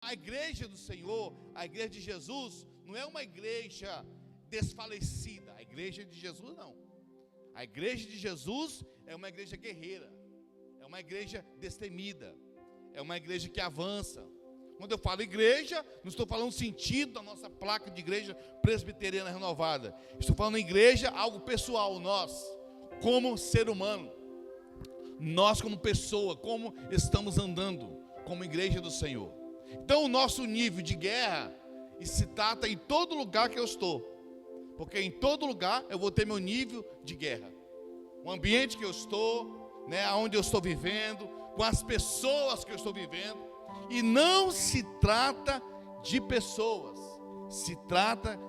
a igreja do Senhor, a igreja de Jesus, não é uma igreja desfalecida. A igreja de Jesus não. A igreja de Jesus é uma igreja guerreira, é uma igreja destemida, é uma igreja que avança. Quando eu falo igreja, não estou falando sentido da nossa placa de igreja presbiteriana renovada. Estou falando igreja, algo pessoal, nós, como ser humano, nós como pessoa, como estamos andando como igreja do Senhor. Então o nosso nível de guerra se trata em todo lugar que eu estou, porque em todo lugar eu vou ter meu nível de guerra. O ambiente que eu estou, onde eu estou vivendo, com as pessoas que eu estou vivendo. E não se trata de pessoas, se trata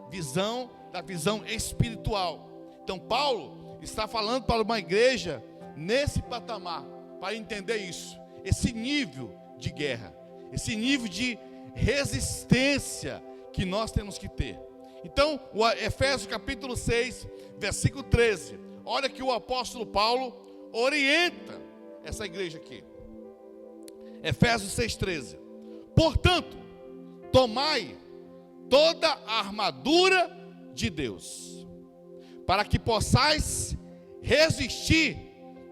da visão espiritual. Então Paulo está falando para uma igreja nesse patamar, para entender isso, esse nível de guerra, esse nível de resistência que nós temos que ter. Então, o Efésios capítulo 6, versículo 13, olha que o apóstolo Paulo orienta essa igreja aqui. Efésios 6,13. Portanto, tomai toda a armadura de Deus, para que possais resistir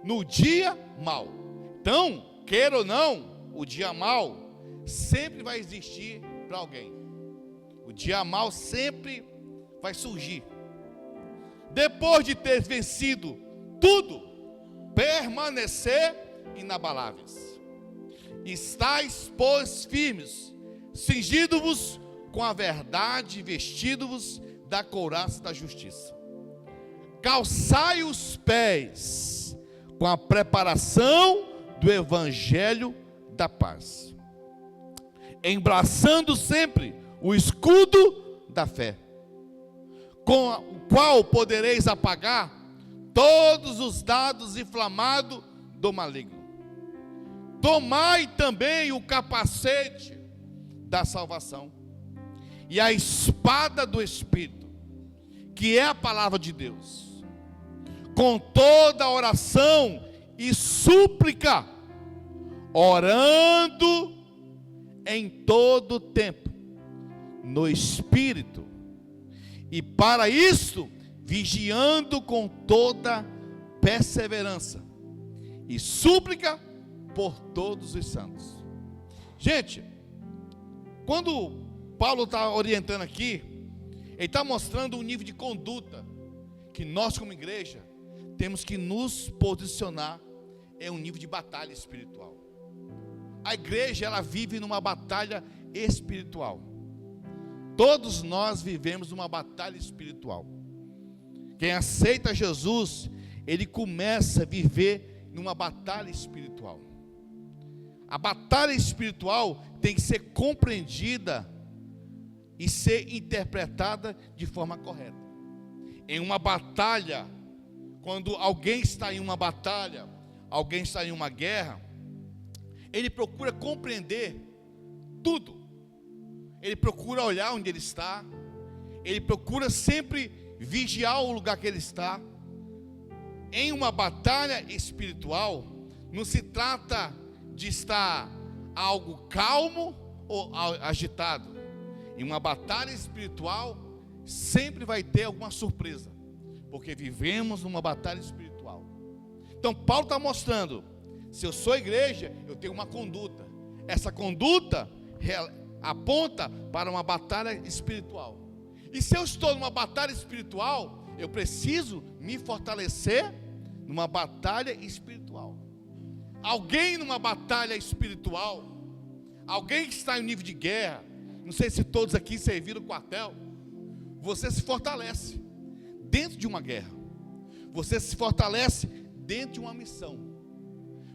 no dia mau. Então, queira ou não, o dia mau sempre vai existir para alguém. O dia mau sempre vai surgir. Depois de ter vencido tudo, permanecer inabaláveis. Estais, pois, firmes, cingido-vos com a verdade, vestido-vos da couraça da justiça. Calçai os pés com a preparação do evangelho da paz, embraçando sempre o escudo da fé, com o qual podereis apagar todos os dardos inflamados do maligno. Tomai também o capacete da salvação e a espada do Espírito, que é a palavra de Deus, com toda oração e súplica, orando em todo tempo no Espírito, e para isto vigiando com toda perseverança e súplica por todos os santos. Gente, quando Paulo está orientando aqui, ele está mostrando um nível de conduta que nós como igreja temos que nos posicionar em um nível de batalha espiritual. A igreja, ela vive numa batalha espiritual. Todos nós vivemos numa batalha espiritual. Quem aceita Jesus, ele começa a viver numa batalha espiritual. A batalha espiritual tem que ser compreendida e ser interpretada de forma correta. Em uma batalha, quando alguém está em uma batalha, alguém está em uma guerra, ele procura compreender tudo. Ele procura olhar onde ele está, ele procura sempre vigiar o lugar que ele está. Em uma batalha espiritual, não se trata de estar algo calmo ou agitado. Em uma batalha espiritual, sempre vai ter alguma surpresa, porque vivemos numa batalha espiritual. Então Paulo está mostrando, se eu sou igreja, eu tenho uma conduta. Essa conduta aponta para uma batalha espiritual. E se eu estou numa batalha espiritual, eu preciso me fortalecer numa batalha espiritual. Alguém numa batalha espiritual, alguém que está em nível de guerra, não sei se todos aqui serviram o quartel, você se fortalece dentro de uma guerra, você se fortalece dentro de uma missão.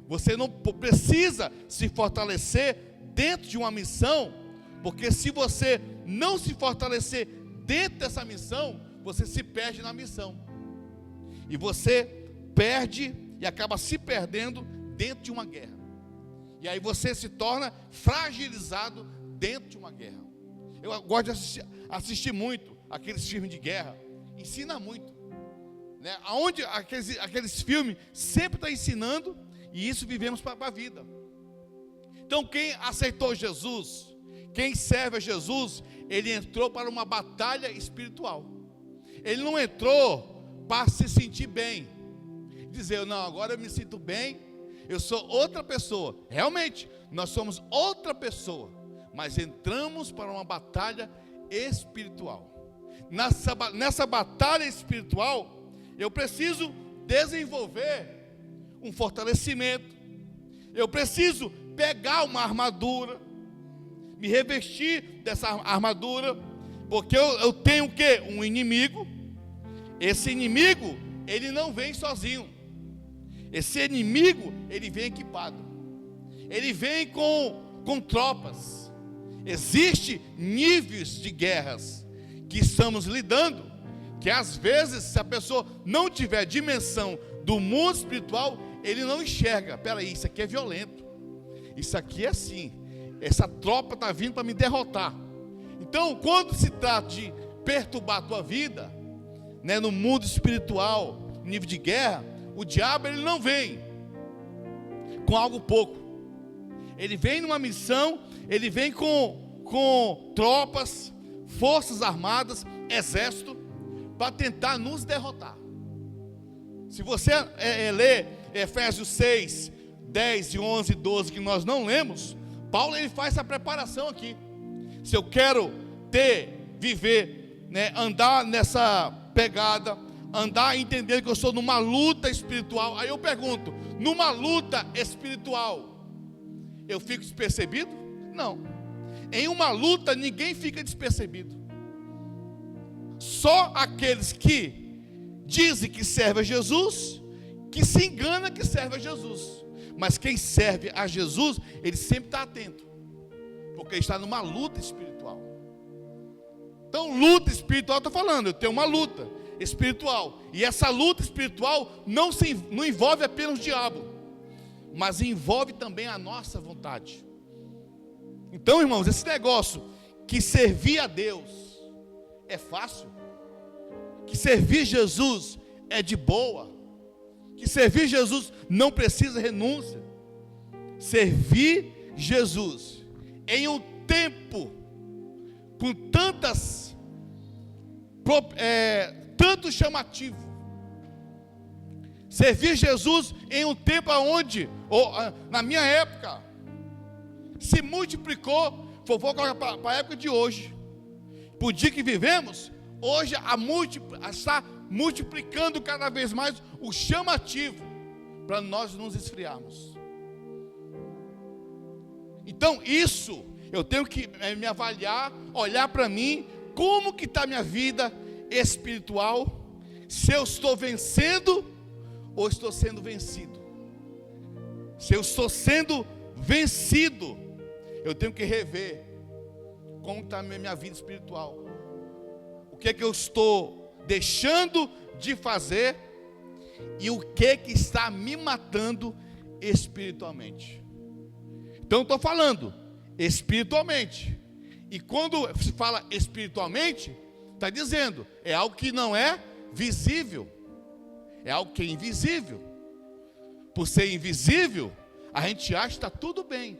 Você não precisa se fortalecer dentro de uma missão, porque se você não se fortalecer dentro dessa missão, você se perde na missão, e você perde e acaba se perdendo dentro de uma guerra, e aí você se torna fragilizado dentro de uma guerra. Eu gosto de assistir muito aqueles filmes de guerra, ensina muito, né? Aonde aqueles filmes sempre estão ensinando, e isso vivemos para a vida. Então quem aceitou Jesus, Quem serve a Jesus, ele entrou para uma batalha espiritual. Ele não entrou para se sentir bem, dizer, não, agora eu me sinto bem, eu sou outra pessoa. Realmente, nós somos outra pessoa, mas entramos para uma batalha espiritual. Nessa batalha espiritual, eu preciso desenvolver um fortalecimento, eu preciso pegar uma armadura, me revestir dessa armadura, porque eu tenho o quê? Um inimigo. Esse inimigo, ele não vem sozinho. Esse inimigo, ele vem equipado. Ele vem com tropas. Existem níveis de guerras que estamos lidando, que às vezes, se a pessoa não tiver dimensão do mundo espiritual, ele não enxerga. Peraí, isso aqui é violento. Isso aqui é assim. Essa tropa está vindo para me derrotar. Então, quando se trata de perturbar a tua vida, né, no mundo espiritual, nível de guerra, o diabo ele não vem com algo pouco. Ele vem numa missão, ele vem com tropas, forças armadas, exército, para tentar nos derrotar. Se você ler Efésios 6, 10 e 11 e 12, que nós não lemos, Paulo ele faz essa preparação aqui. Se eu quero viver, né, andar nessa pegada, andar entendendo que eu estou numa luta espiritual, aí eu pergunto, numa luta espiritual, eu fico despercebido? Não. Em uma luta ninguém fica despercebido. Só aqueles que dizem que servem a Jesus, que se engana que serve a Jesus. Mas quem serve a Jesus, ele sempre está atento, porque ele está numa luta espiritual. Então, luta espiritual, estou falando, eu tenho uma luta espiritual, e essa luta espiritual não envolve apenas o diabo, mas envolve também a nossa vontade. Então, irmãos, esse negócio que servir a Deus é fácil, que servir Jesus é de boa, que servir Jesus não precisa renúncia. Servir Jesus em um tempo com tanto chamativo, servir Jesus em um tempo onde, na minha época, se multiplicou, vou colocar para a época de hoje, para o dia que vivemos, hoje está multiplicando cada vez mais o chamativo, para nós nos esfriarmos. Então isso, eu tenho que me avaliar, olhar para mim, como que está a minha vida espiritual, se eu estou vencendo, ou estou sendo vencido. Se eu estou sendo vencido, eu tenho que rever como está a minha vida espiritual. O que é que eu estou deixando de fazer e o que é que está me matando espiritualmente. Então estou falando espiritualmente. E quando se fala espiritualmente, está dizendo, é algo que não é visível, é algo que é invisível. Por ser invisível, a gente acha que está tudo bem.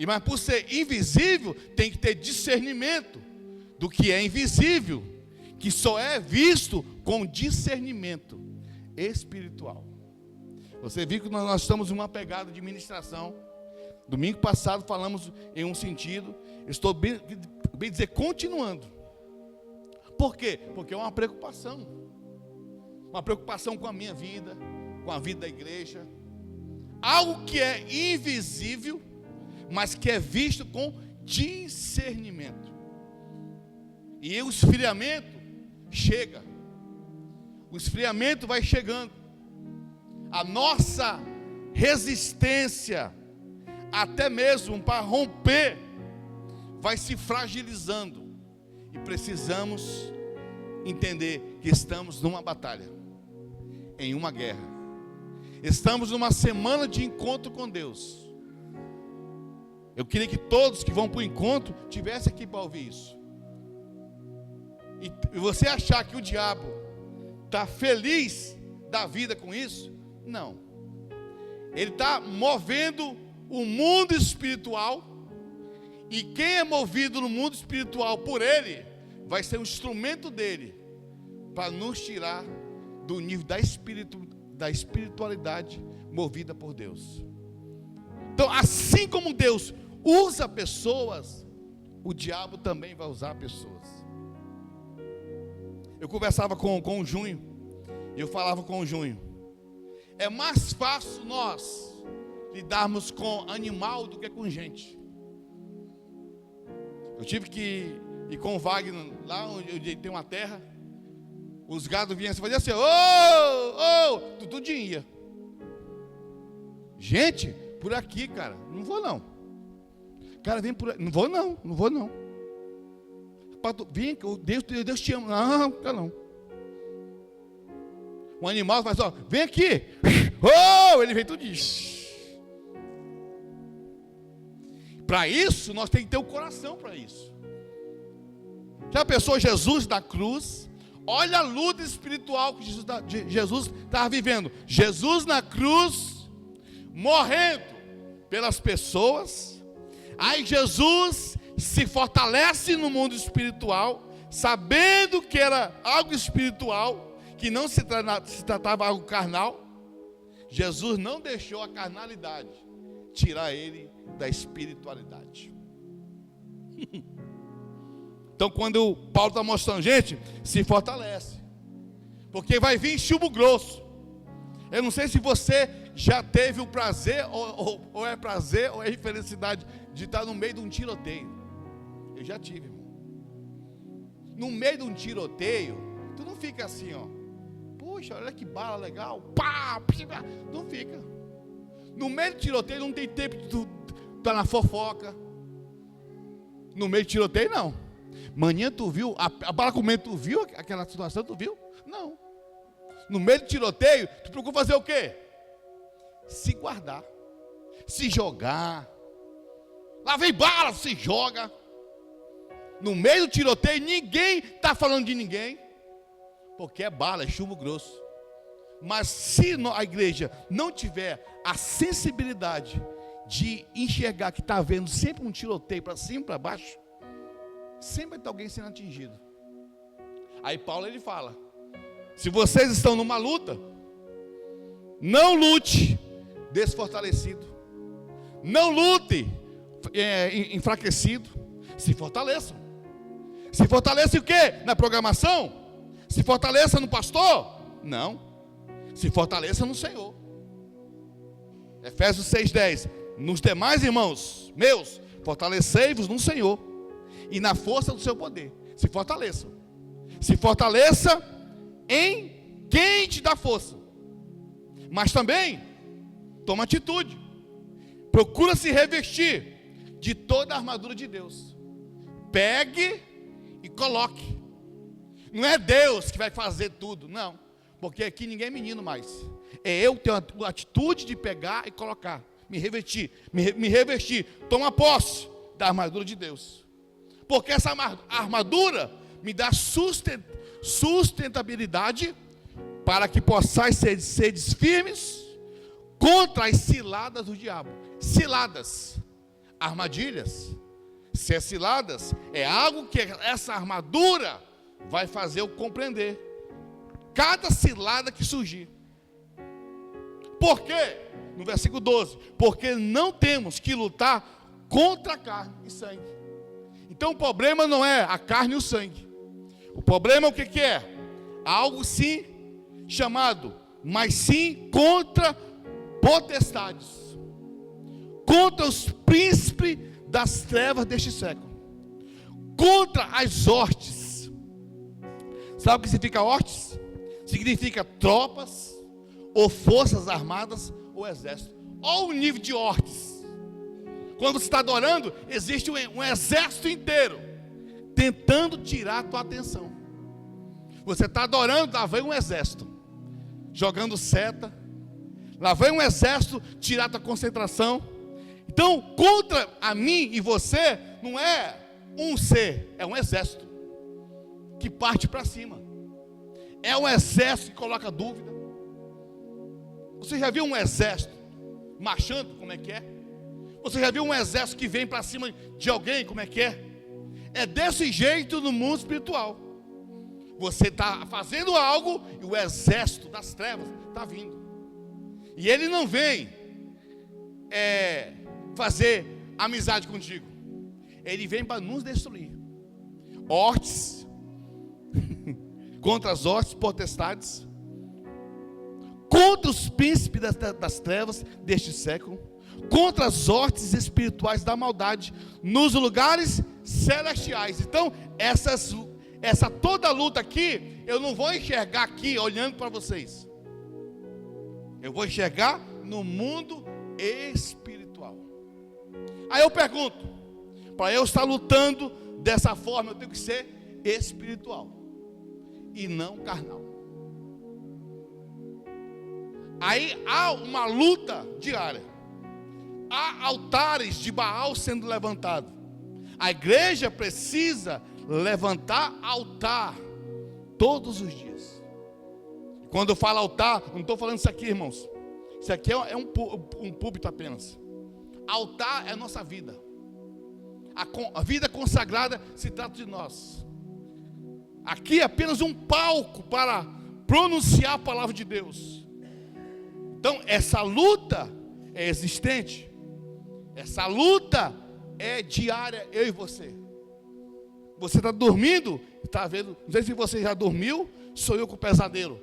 Mas por ser invisível, tem que ter discernimento do que é invisível, que só é visto com discernimento espiritual. Você viu que nós estamos em uma pegada de ministração. Domingo passado falamos em um sentido, estou bem dizer, continuando. Por quê? Porque é uma preocupação com a minha vida, com a vida da igreja, algo que é invisível, mas que é visto com discernimento. E o esfriamento chega, o esfriamento vai chegando, a nossa resistência, até mesmo para romper, vai se fragilizando, e precisamos entender que estamos numa batalha, em uma guerra, estamos numa semana de encontro com Deus. Eu queria que todos que vão para o encontro tivessem aqui para ouvir isso. E você achar que o diabo está feliz da vida com isso? Não. Ele está movendo o mundo espiritual E quem é movido no mundo espiritual por ele, vai ser um instrumento dele para nos tirar do nível da espiritualidade movida por Deus. Então, assim como Deus usa pessoas, o diabo também vai usar pessoas. Eu conversava com o Junho, e eu falava com o Junho, é mais fácil nós lidarmos com animal do que com gente. Eu tive que ir com o Wagner, lá onde tem uma terra, os gados vinham fazer assim, tudo ia. Gente, por aqui, cara, não vou não. Cara, vem por aqui, não vou não. Vem, Deus te ama. Não, cara não. Um animal faz, vem aqui. Ele vem tudo isso. Para isso, nós temos que ter o coração para isso. Já pensou Jesus da cruz? Olha a luta espiritual que Jesus estava vivendo. Jesus na cruz, morrendo pelas pessoas. Aí Jesus se fortalece no mundo espiritual, sabendo que era algo espiritual, que não se tratava de algo carnal. Jesus não deixou a carnalidade tirar ele da espiritualidade. Então, quando Paulo está mostrando, gente, se fortalece, porque vai vir chumbo grosso. Eu não sei se você já teve o prazer, ou é prazer, ou é infelicidade de estar no meio de um tiroteio. Eu já tive, irmão. No meio de um tiroteio, tu não fica assim, puxa, olha que bala legal, pá, não fica. No meio do tiroteio não tem tempo de tu estar na fofoca. No meio do tiroteio não. Manhã tu viu, a bala comendo, tu viu aquela situação, tu viu? Não. No meio do tiroteio, tu procura fazer o quê? Se guardar, se jogar. Lá vem bala, se joga. No meio do tiroteio, ninguém está falando de ninguém, porque é bala, é chumbo grosso. Mas se a igreja não tiver a sensibilidade de enxergar que está havendo sempre um tiroteio para cima e para baixo, sempre vai ter alguém sendo atingido. Aí Paulo ele fala, se vocês estão numa luta, não lute desfortalecido, não lute enfraquecido, se fortaleçam. Se fortaleça o quê? Na programação? Se fortaleça no pastor? Não. Se fortaleça no Senhor. Efésios 6:10. Nos demais, irmãos meus, fortalecei-vos no Senhor e na força do seu poder. Se fortaleçam. Se fortaleça em quem te dá força. Mas também, toma atitude. Procura se revestir de toda a armadura de Deus. Pegue e coloque. Não é Deus que vai fazer tudo, não. Porque aqui ninguém é menino mais. É eu que tenho a atitude de pegar e colocar. Me revestir. Me revestir. Toma posse da armadura de Deus. Porque essa armadura me dá sustentabilidade para que possais ser firmes contra as ciladas do diabo. Ciladas, armadilhas. Se é ciladas, é algo que essa armadura vai fazer eu compreender. Cada cilada que surgir. Por quê? No versículo 12. Porque não temos que lutar contra a carne e sangue. Então o problema não é a carne e o sangue. O problema é o que é? Algo sim chamado, mas sim contra potestades. Contra os príncipes das trevas deste século. Contra as hostes. Sabe o que significa hostes? Significa tropas, ou forças armadas, ou exército. Olha o nível de hostes. Quando você está adorando, existe um exército inteiro tentando tirar a tua atenção. Você está adorando, lá vem um exército jogando seta, lá vem um exército tirar a tua concentração. Então, contra a mim e você, não é um ser, é um exército que parte para cima. É um exército que coloca dúvida. Você já viu um exército marchando, como é que é? Você já viu um exército que vem para cima de alguém? Como é que é? É desse jeito no mundo espiritual. Você está fazendo algo e o exército das trevas está vindo. E ele não vem fazer amizade contigo. Ele vem para nos destruir. Hortes, contra as hortes, potestades, contra os príncipes das trevas deste século, contra as hortes espirituais da maldade nos lugares celestiais. Então, essa toda luta aqui, eu não vou enxergar aqui olhando para vocês. Eu vou enxergar no mundo espiritual. Aí eu pergunto, para eu estar lutando dessa forma, eu tenho que ser espiritual e não carnal. Aí há uma luta diária. Há altares de Baal sendo levantados. A igreja precisa levantar altar todos os dias. Quando eu falo altar, não estou falando isso aqui, irmãos. Isso aqui é um púlpito apenas. Altar é a nossa vida. A vida consagrada se trata de nós. Aqui é apenas um palco para pronunciar a palavra de Deus. Então, essa luta é existente. Essa luta é diária, eu e você. Você está dormindo, está vendo? Não sei se você já dormiu, sonhou com pesadelo.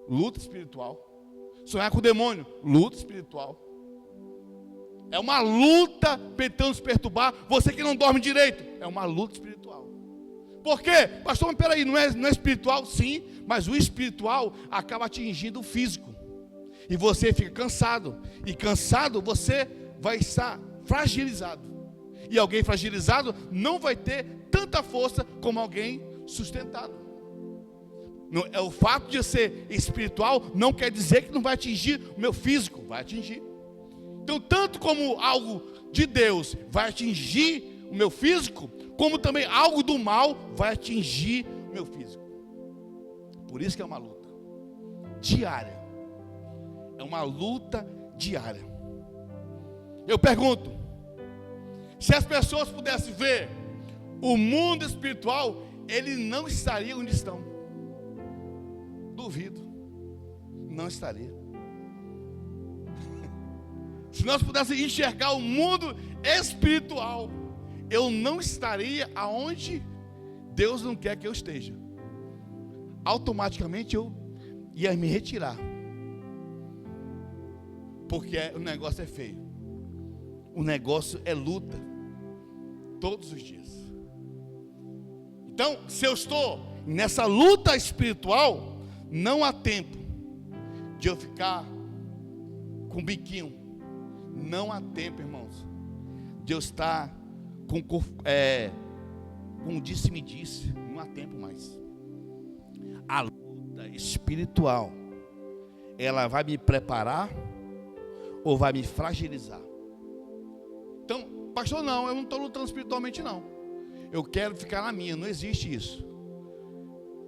Luta espiritual. Sonhar com o demônio, luta espiritual. É uma luta tentando se perturbar. Você que não dorme direito, é uma luta espiritual. Por quê? Pastor, mas peraí, não é espiritual? Sim, mas o espiritual acaba atingindo o físico. E você fica cansado. E cansado você vai estar fragilizado. E alguém fragilizado não vai ter tanta força como alguém sustentado. É o fato de ser espiritual não quer dizer que não vai atingir o meu físico. Vai atingir. Então, tanto como algo de Deus vai atingir o meu físico, como também algo do mal vai atingir o meu físico. Por isso que é uma luta diária. É uma luta diária. Eu pergunto, se as pessoas pudessem ver o mundo espiritual, eles não estariam onde estão. Duvido. Não estaria. Se nós pudéssemos enxergar o mundo espiritual, eu não estaria aonde Deus não quer que eu esteja. Automaticamente eu ia me retirar. Porque o negócio é feio. O negócio é luta. Todos os dias. Então, se eu estou nessa luta espiritual, não há tempo de eu ficar com biquinho. Não há tempo, irmãos, de eu estar com disse-me-disse. Não há tempo mais. A luta espiritual, ela vai me preparar ou vai me fragilizar? Então, pastor, não, eu não estou lutando espiritualmente, não. Eu quero ficar na minha. Não existe isso.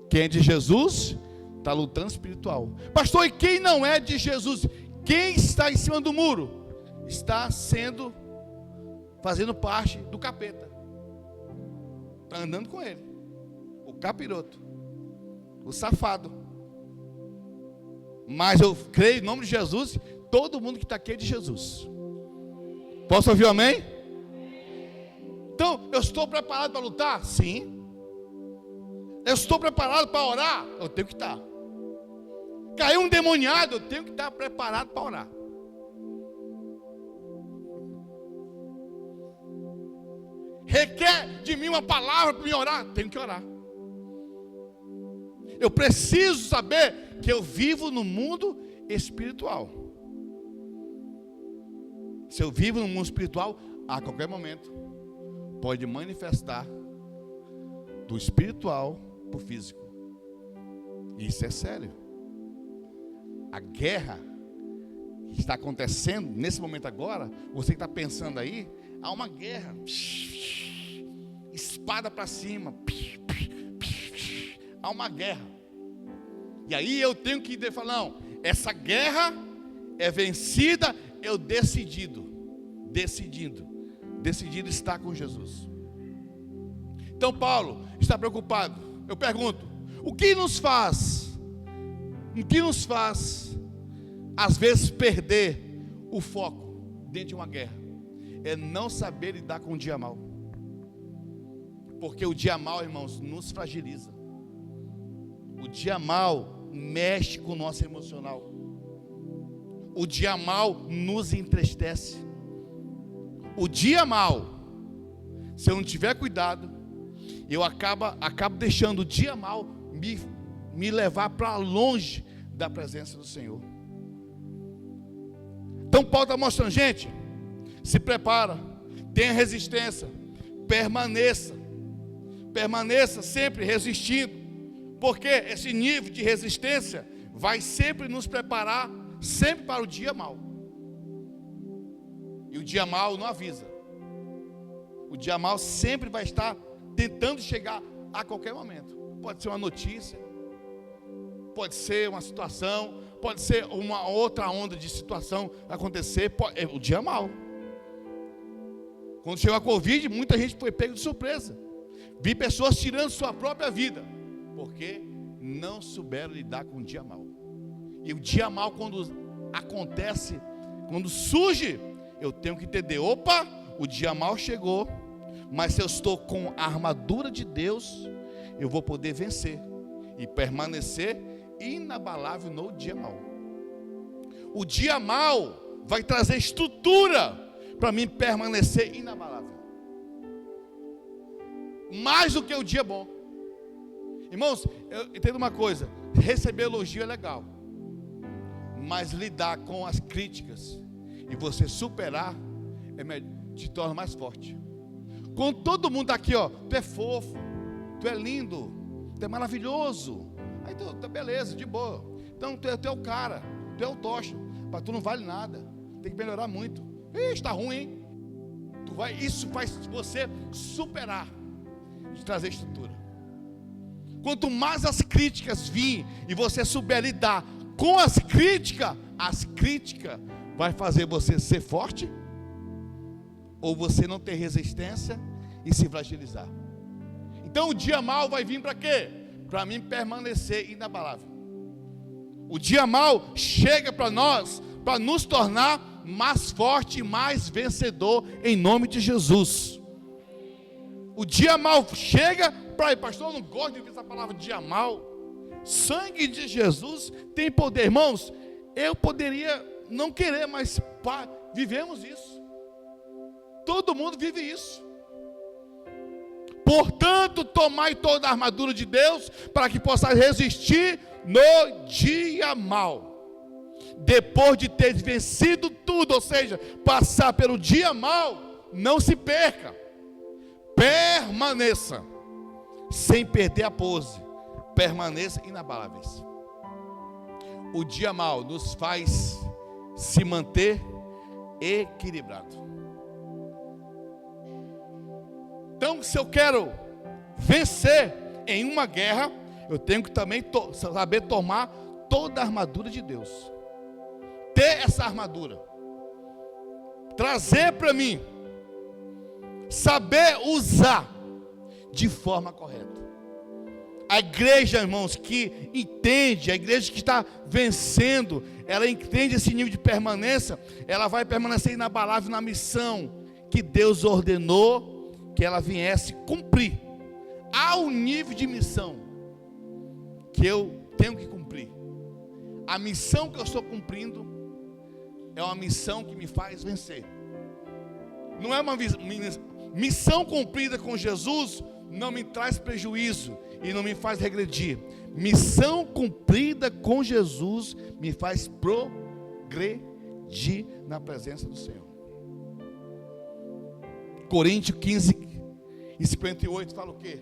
Quem é de Jesus está lutando espiritual. Pastor, e quem não é de Jesus? Quem está em cima do muro está fazendo parte do capeta. Está andando com ele. O capiroto. O safado. Mas eu creio em nome de Jesus. Todo mundo que está aqui é de Jesus. Posso ouvir um amém? Então, eu estou preparado para lutar? Sim. Eu estou preparado para orar? Eu tenho que estar. Caiu um demoniado, eu tenho que estar preparado para orar. Requer de mim uma palavra para me orar? Tenho que orar. Eu preciso saber que eu vivo no mundo espiritual. Se eu vivo no mundo espiritual, a qualquer momento pode manifestar do espiritual para o físico. Isso é sério. A guerra que está acontecendo nesse momento agora, você que está pensando aí, há uma guerra. Espada para cima. Há uma guerra. E aí eu tenho que falar, não, essa guerra é vencida, eu decidido. decidindo estar com Jesus. Então Paulo está preocupado. Eu pergunto, o que nos faz às vezes perder o foco dentro de uma guerra? É não saber lidar com o dia mal. Porque o dia mal, irmãos, nos fragiliza. O dia mal mexe com o nosso emocional. O dia mal nos entristece. O dia mal, se eu não tiver cuidado, eu acabo deixando o dia mal me levar para longe da presença do Senhor. Então Paulo está mostrando, gente, se prepara, tenha resistência, permaneça sempre resistindo, porque esse nível de resistência vai sempre nos preparar sempre para o dia mau. E o dia mau não avisa. O dia mau sempre vai estar tentando chegar a qualquer momento. Pode ser uma notícia, pode ser uma situação, pode ser uma outra onda de situação acontecer. É o dia mau. Quando chegou a Covid, muita gente foi pego de surpresa. Vi pessoas tirando sua própria vida, porque não souberam lidar com o dia mau. E o dia mau, quando acontece, quando surge, eu tenho que entender, opa, o dia mau chegou, mas se eu estou com a armadura de Deus, eu vou poder vencer e permanecer inabalável no dia mau. O dia mau vai trazer estrutura para mim permanecer inabalável, mais do que o dia bom. Irmãos, eu entendo uma coisa, receber elogio é legal, mas lidar com as críticas e você superar te torna mais forte. Quando todo mundo está aqui, ó, tu é fofo, tu é lindo, tu é maravilhoso, aí tu tá beleza, de boa. Então tu é o cara, tu é o tocha, mas tu não vale nada, tem que melhorar muito. Está ruim, hein? Isso faz você superar, de trazer estrutura. Quanto mais as críticas virem e você souber lidar com as críticas vai fazer você ser forte, ou você não ter resistência e se fragilizar. Então o dia mau vai vir para quê? Para mim permanecer inabalável. O dia mau chega para nós, para nos tornar mais forte e mais vencedor, em nome de Jesus. O dia mau chega para ir, pastor, eu não gosto de ouvir essa palavra dia mau. Sangue de Jesus tem poder, irmãos. Eu poderia não querer, mas vivemos isso. Todo mundo vive isso. Portanto, tomai toda a armadura de Deus, para que possais resistir no dia mau. Depois de ter vencido tudo, ou seja, passar pelo dia mau, não se perca. Permaneça, sem perder a pose. Permaneça inabaláveis. O dia mau nos faz se manter equilibrado. Então, se eu quero vencer em uma guerra, eu tenho que também saber tomar toda a armadura de Deus. Ter essa armadura, trazer para mim, saber usar de forma correta. A igreja, irmãos, que entende, a igreja que está vencendo, ela entende esse nível de permanência, ela vai permanecer inabalável na missão que Deus ordenou que ela viesse cumprir. Há um nível de missão que eu tenho que cumprir. A missão que eu estou cumprindo é uma missão que me faz vencer. Não é uma missão cumprida com Jesus, não me traz prejuízo e não me faz regredir. Missão cumprida com Jesus me faz progredir na presença do Senhor. Coríntios 15 e 58 fala o quê?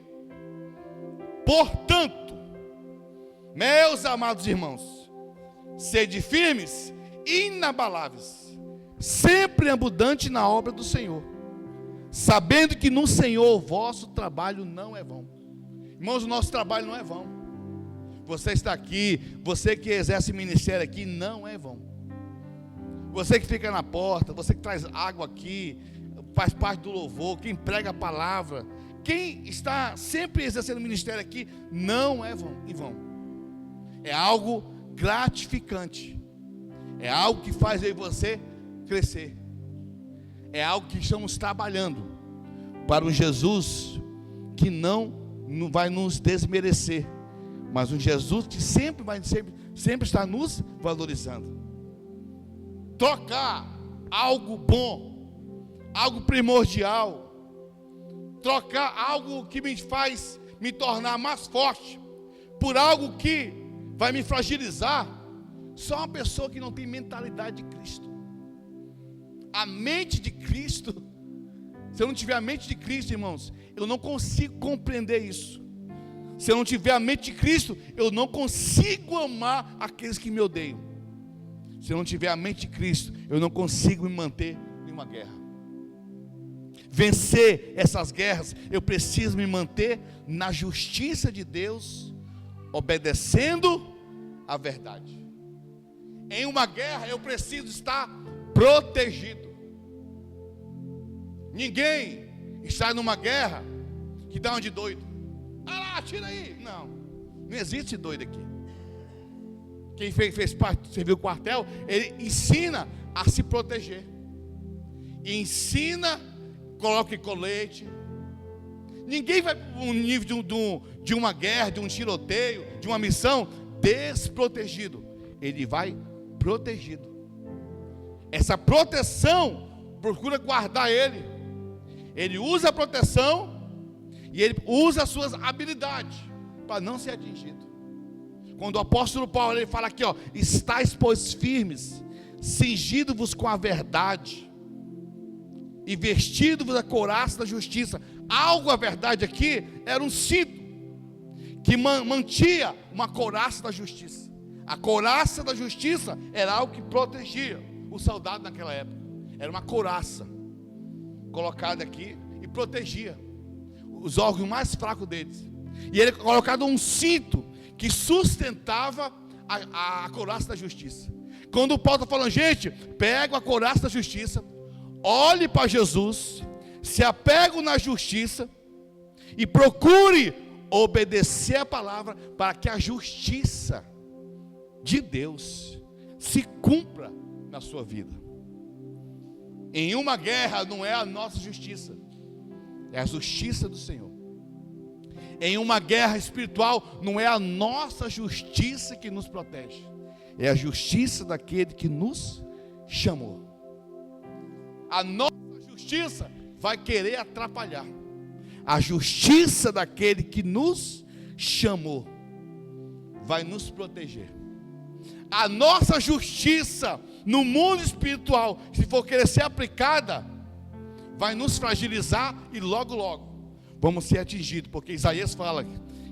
Portanto, meus amados irmãos, sede firmes, inabaláveis, sempre abundante na obra do Senhor, sabendo que no Senhor o vosso trabalho não é vão. Irmãos, o nosso trabalho não é vão. Você está aqui, você que exerce ministério aqui, não é vão. Você que fica na porta, você que traz água aqui, faz parte do louvor, quem prega a palavra, quem está sempre exercendo o ministério aqui, não é em vão. É algo gratificante. É algo que faz eu e você crescer. É algo que estamos trabalhando para um Jesus que não vai nos desmerecer, mas um Jesus que sempre está nos valorizando. Trocar algo bom, algo primordial, trocar algo que me faz me tornar mais forte, por algo que vai me fragilizar, só uma pessoa que não tem mentalidade de Cristo. A mente de Cristo, se eu não tiver a mente de Cristo, irmãos, eu não consigo compreender isso. Se eu não tiver a mente de Cristo, eu não consigo amar aqueles que me odeiam. Se eu não tiver a mente de Cristo, eu não consigo me manter em uma guerra. Vencer essas guerras, eu preciso me manter na justiça de Deus, obedecendo a verdade. Em uma guerra, eu preciso estar protegido. Ninguém está numa guerra que dá um de doido. Ah lá, tira aí. Não existe doido aqui. Quem fez parte, serviu o quartel, ele ensina a se proteger. Ensina, coloque colete. Ninguém vai para um nível de uma guerra, de um tiroteio, de uma missão desprotegido. Ele vai protegido. Essa proteção procura guardar ele. Ele usa a proteção e ele usa as suas habilidades para não ser atingido. Quando o apóstolo Paulo ele fala aqui, ó, estáis pois firmes, cingido-vos com a verdade e vestido-vos a couraça da justiça. Algo, a verdade aqui, era um cinto que mantinha uma couraça da justiça. A couraça da justiça era algo que protegia o soldado naquela época. Era uma couraça colocada aqui e protegia os órgãos mais fracos deles. E ele colocado um cinto que sustentava a couraça da justiça. Quando o Paulo está falando, gente, pega a couraça da justiça, olhe para Jesus, se apegue na justiça e procure obedecer a palavra para que a justiça de Deus se cumpra na sua vida. Em uma guerra não é a nossa justiça, é a justiça do Senhor. Em uma guerra espiritual não é a nossa justiça que nos protege, é a justiça daquele que nos chamou. A nossa justiça vai querer atrapalhar. A justiça daquele que nos chamou vai nos proteger. A nossa justiça no mundo espiritual, se for querer ser aplicada, vai nos fragilizar e logo vamos ser atingidos, porque Isaías fala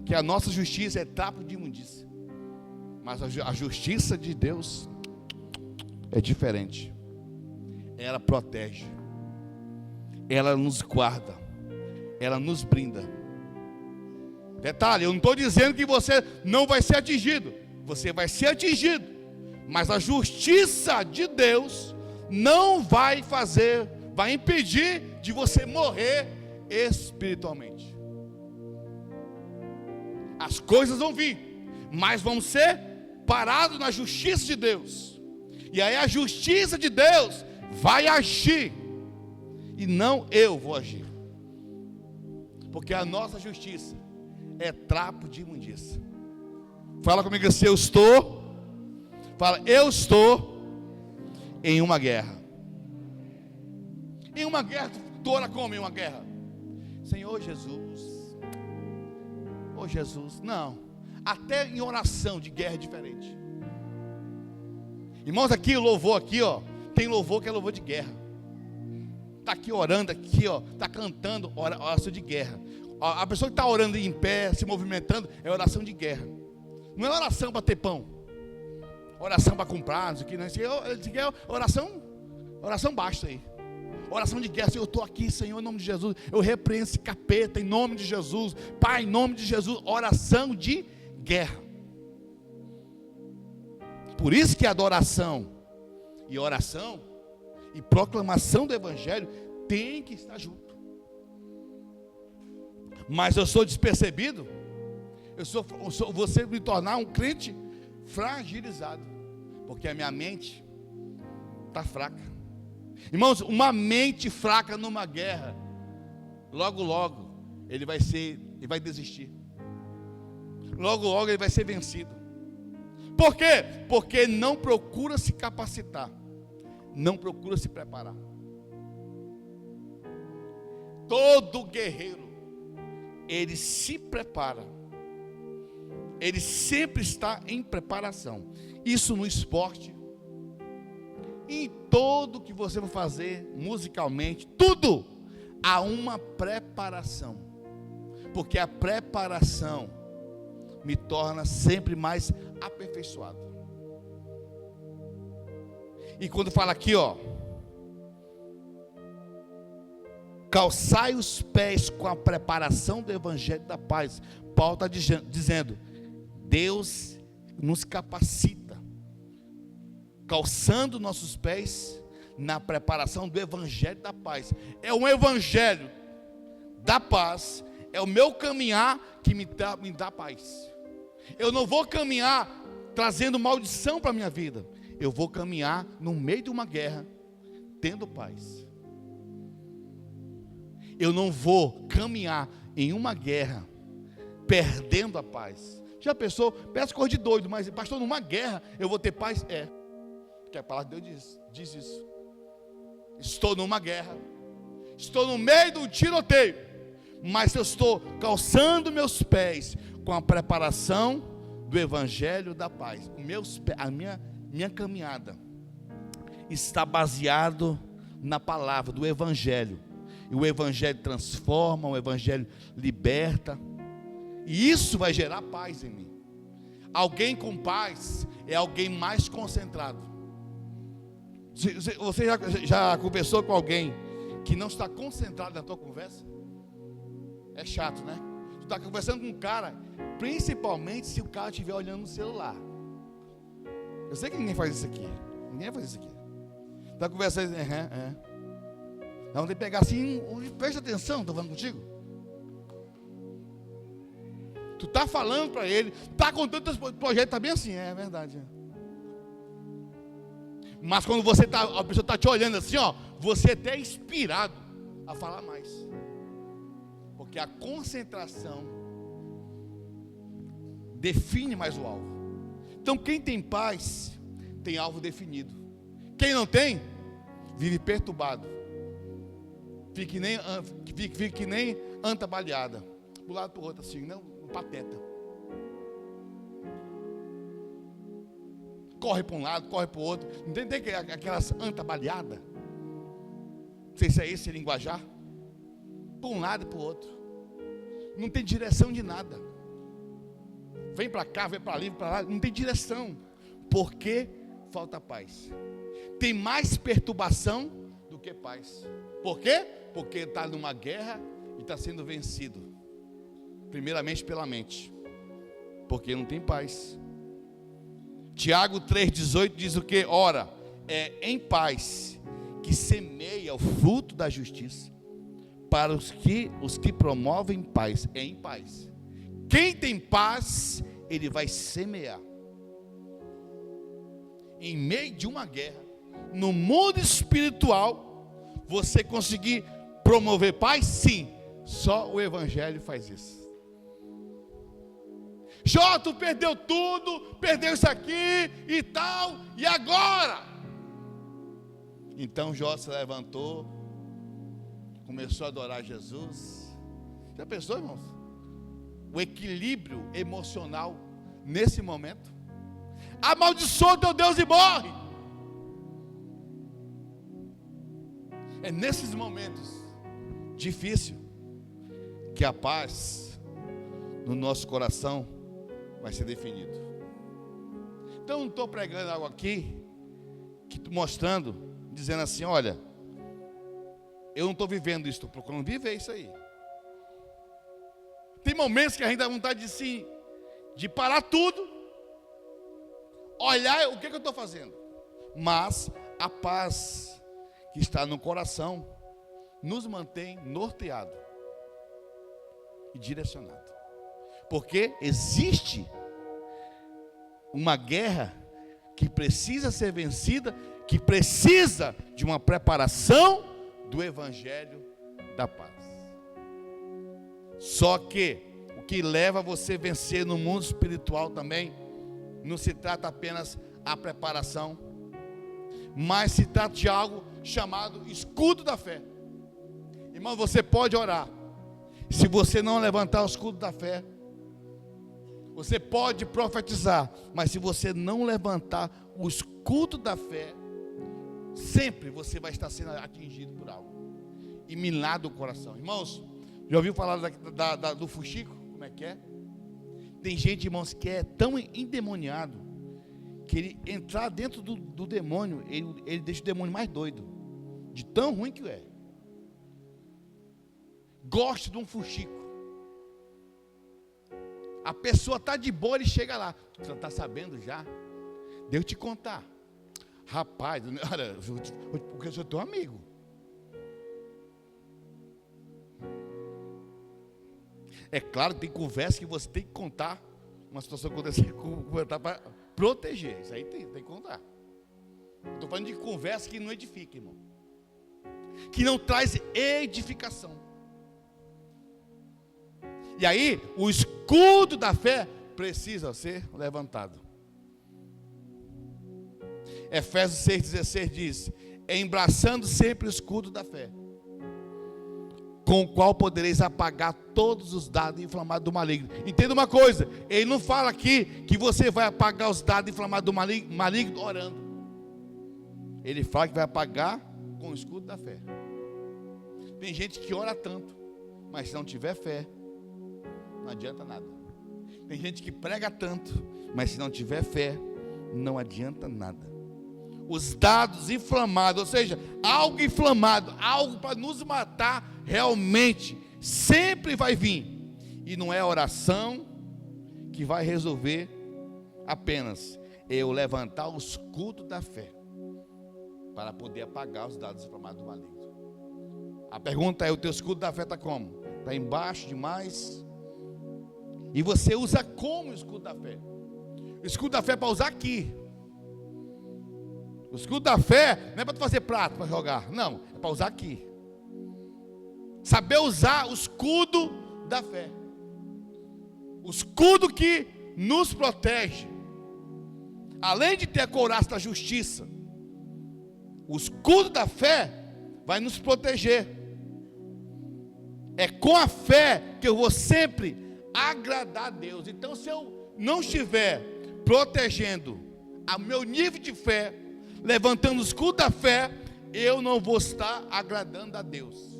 que a nossa justiça é trapo de imundícia, mas a justiça de Deus é diferente. Ela protege, ela nos guarda, ela nos brinda. Detalhe, eu não estou dizendo que você não vai ser atingido, você vai ser atingido, mas a justiça de Deus não vai impedir de você morrer espiritualmente. As coisas vão vir, mas vão ser parados na justiça de Deus. E aí a justiça de Deus vai agir, e não eu vou agir, porque a nossa justiça é trapo de imundícia. Fala comigo assim, eu estou em uma guerra. Em uma guerra, tu ora como em uma guerra? Senhor Jesus, oh Jesus, não, até em oração de guerra é diferente. Irmãos, aqui o louvor aqui, ó, tem louvor que é louvor de guerra. Está aqui orando aqui, ó, está cantando oração de guerra. A pessoa que está orando em pé, se movimentando, é oração de guerra. Não é oração para ter pão, oração para comprar, isso aqui, não. Isso aqui é oração baixa aí. Oração de guerra, Senhor, eu estou aqui, Senhor, em nome de Jesus. Eu repreendo esse capeta em nome de Jesus. Pai, em nome de Jesus. Oração de guerra. Por isso que a adoração E oração e proclamação do evangelho tem que estar junto. Mas eu sou despercebido, você me tornar um crente fragilizado, porque a minha mente está fraca. Irmãos, uma mente fraca numa guerra, logo ele vai desistir. Logo ele vai ser vencido. Por quê? Porque não procura se capacitar, não procura se preparar. Todo guerreiro, ele se prepara, ele sempre está em preparação. Isso no esporte, em tudo que você vai fazer, musicalmente, tudo há uma preparação, porque a preparação me torna sempre mais aperfeiçoado. E quando fala aqui, ó, calçai os pés com a preparação do evangelho da paz, Paulo está dizendo, Deus nos capacita, calçando nossos pés na preparação do evangelho da paz. É um evangelho da paz, é o meu caminhar que me dá paz. Eu não vou caminhar trazendo maldição para a minha vida, eu vou caminhar no meio de uma guerra tendo paz. Eu não vou caminhar em uma guerra perdendo a paz. Já pensou? Parece coisa de doido, mas pastor, numa guerra eu vou ter paz? É, porque a palavra de Deus diz isso. Estou numa guerra, estou no meio de um tiroteio, mas eu estou calçando meus pés com a preparação do evangelho da paz. A minha caminhada está baseado na palavra do evangelho. E o evangelho transforma, o evangelho liberta. E isso vai gerar paz em mim. Alguém com paz é alguém mais concentrado. Você já conversou com alguém que não está concentrado na tua conversa? É chato, né? Tu está conversando com um cara, principalmente se o cara estiver olhando no celular. Eu sei que ninguém faz isso aqui. Ninguém faz isso aqui. Está conversando, Não, tem que pegar assim, presta atenção, estou falando contigo. Tu está falando para ele, está contando teu projeto, está bem assim, é verdade. Mas quando a pessoa está te olhando assim, ó, você até é inspirado a falar mais. Porque a concentração define mais o alvo. Então quem tem paz, tem alvo definido. Quem não tem, vive perturbado. Fique que nem anta baleada, de um lado para o outro assim, não, um pateta. Corre para um lado, corre para o outro. Não tem aquelas anta baleadas? Não sei se é esse linguajar. Para um lado e para o outro. Não tem direção de nada. Vem para cá, vem para ali, para lá. Não tem direção. Porque falta paz. Tem mais perturbação do que paz. Por quê? Porque está numa guerra e está sendo vencido. Primeiramente pela mente. Porque não tem paz. Tiago 3,18 diz o que? Ora, é em paz que semeia o fruto da justiça para os que promovem paz. É em paz. Quem tem paz, ele vai semear. Em meio de uma guerra, no mundo espiritual, você conseguir promover paz? Sim, só o evangelho faz isso. Jó, tu perdeu tudo, perdeu isso aqui e tal, e agora? Então Jó se levantou, começou a adorar Jesus. Já pensou, irmãos? O equilíbrio emocional nesse momento. Amaldiçoa teu Deus e morre. É nesses momentos difíceis que a paz no nosso coração vai ser definido. Então não estou pregando algo aqui, mostrando, dizendo assim, olha, eu não estou vivendo isso, estou procurando viver isso aí. Tem momentos que a gente dá vontade de parar tudo, olhar o que eu estou fazendo. Mas a paz que está no coração nos mantém norteado e direcionado. Porque existe uma guerra que precisa ser vencida, que precisa de uma preparação do Evangelho da paz. Só que o que leva você a vencer no mundo espiritual também, não se trata apenas a preparação, mas se trata de algo chamado escudo da fé. Irmão, você pode orar, se você não levantar o escudo da fé, você pode profetizar, mas se você não levantar o escudo da fé, sempre você vai estar sendo atingido por algo e minado o coração. Irmãos, já ouviu falar do fuxico? Como é que é? Tem gente, irmãos, que é tão endemoniado que ele entrar dentro do demônio, ele deixa o demônio mais doido, de tão ruim que é. Gosta de um fuxico. A pessoa está de boa, ele chega lá. Você está sabendo já? Deixa eu te contar. Rapaz, olha, porque eu sou teu amigo. É claro que tem conversa que você tem que contar. Uma situação que aconteceu para proteger. Isso aí tem que contar. Estou falando de conversa que não edifica, irmão. Que não traz edificação. E aí, o escudo da fé precisa ser levantado. Efésios 6,16 diz: embraçando sempre o escudo da fé, com o qual podereis apagar todos os dardos inflamados do maligno. Entenda uma coisa, ele não fala aqui que você vai apagar os dardos inflamados do maligno orando. Ele fala que vai apagar com o escudo da fé. Tem gente que ora tanto, mas se não tiver fé, não adianta nada. Tem gente que prega tanto, mas se não tiver fé, não adianta nada. Os dardos inflamados, ou seja, algo inflamado, algo para nos matar, realmente, sempre vai vir. E não é a oração que vai resolver apenas. Eu levantar o escudo da fé, para poder apagar os dardos inflamados do maligno. A pergunta é, o teu escudo da fé está como? Está embaixo demais? E você usa como o escudo da fé? O escudo da fé é para usar aqui. O escudo da fé não é para tu fazer prato, para jogar. Não, é para usar aqui. Saber usar o escudo da fé. O escudo que nos protege. Além de ter a couraça da justiça, o escudo da fé vai nos proteger. É com a fé que eu vou sempre agradar a Deus. Então, se eu não estiver protegendo o meu nível de fé, levantando o escudo da fé, eu não vou estar agradando a Deus.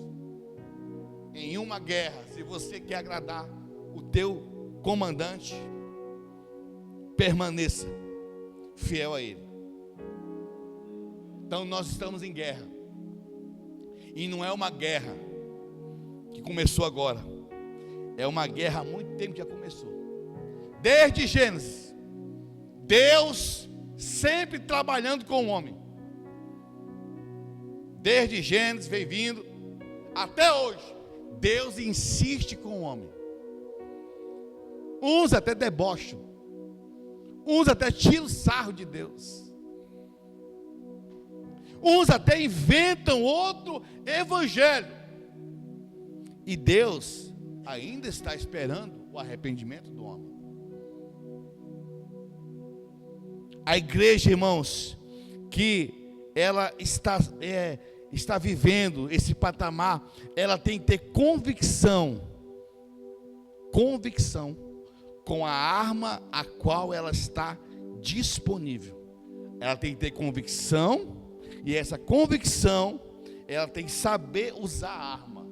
Em uma guerra, se você quer agradar o teu comandante, permaneça fiel a ele. Então nós estamos em guerra. E não é uma guerra que começou agora. É uma guerra há muito tempo que já começou. Desde Gênesis, Deus sempre trabalhando com o homem. Desde Gênesis vem vindo até hoje. Deus insiste com o homem. Uns até debocham, uns até tiram sarro de Deus, uns até inventam outro evangelho. E Deus ainda está esperando o arrependimento do homem. A igreja, irmãos, que ela está vivendo esse patamar, ela tem que ter convicção com a arma a qual ela está disponível. Ela tem que ter convicção, e essa convicção, ela tem que saber usar a arma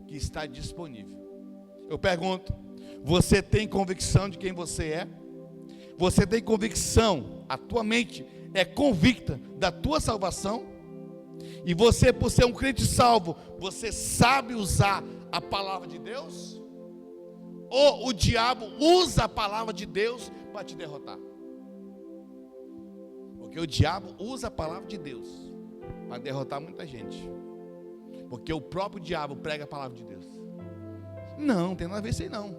que está disponível. Eu pergunto, você tem convicção de quem você é? Você tem convicção, a tua mente é convicta da tua salvação? E você, por ser um crente salvo, você sabe usar a palavra de Deus? Ou o diabo usa a palavra de Deus para te derrotar? Porque o diabo usa a palavra de Deus para derrotar muita gente. Porque o próprio diabo prega a palavra de Deus. Não tem nada a ver isso aí não.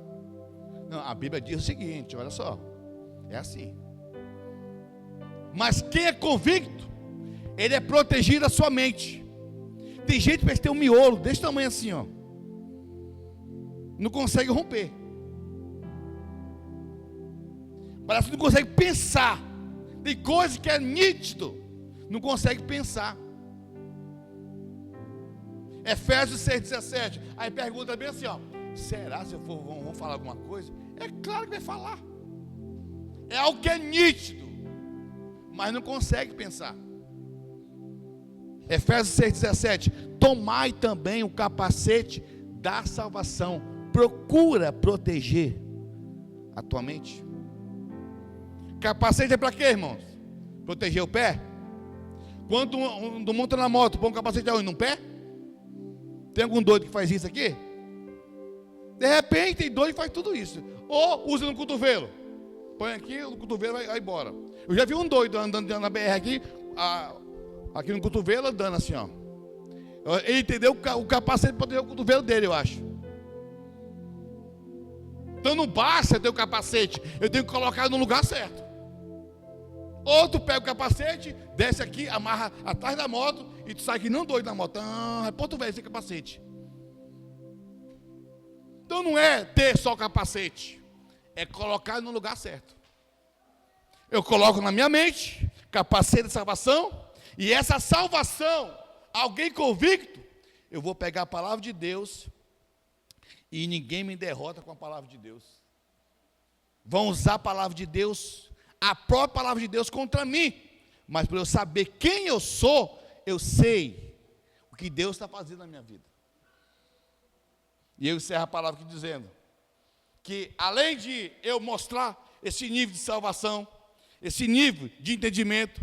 Não, a Bíblia diz o seguinte, olha só. É assim. Mas quem é convicto, ele é protegido a sua mente. Tem gente que parece ter um miolo desse tamanho assim, ó. Não consegue romper. Parece que não consegue pensar. Tem coisa que é nítido, não consegue pensar. Efésios 6,17. Aí pergunta bem assim, ó. Será se eu for, vamos falar alguma coisa? É claro que vai falar. É algo que é nítido, mas não consegue pensar. Efésios 6,17. Tomai também o capacete da salvação. Procura proteger a tua mente. Capacete é para quê, irmãos? Proteger o pé? Quando um monta na moto, põe um capacete aonde? No pé? Tem algum doido que faz isso aqui? De repente tem doido que faz tudo isso. Ou usa no cotovelo. Põe aqui, o cotovelo vai embora. Eu já vi um doido andando na BR aqui, aqui no cotovelo, andando assim, ó. Ele entendeu o capacete para proteger o cotovelo dele, eu acho. Então não basta ter o capacete, eu tenho que colocar no lugar certo. Ou tu pega o capacete, desce aqui, amarra atrás da moto e tu sai aqui não doido na moto. Ponto velho esse capacete. Então não é ter só o capacete, é colocar no lugar certo. Eu coloco na minha mente capacete de salvação, e essa salvação, alguém convicto, eu vou pegar a palavra de Deus, e ninguém me derrota com a palavra de Deus. Vão usar a palavra de Deus, a própria palavra de Deus contra mim, mas para eu saber quem eu sou, eu sei o que Deus está fazendo na minha vida. E eu encerro a palavra aqui dizendo que além de eu mostrar esse nível de salvação, esse nível de entendimento,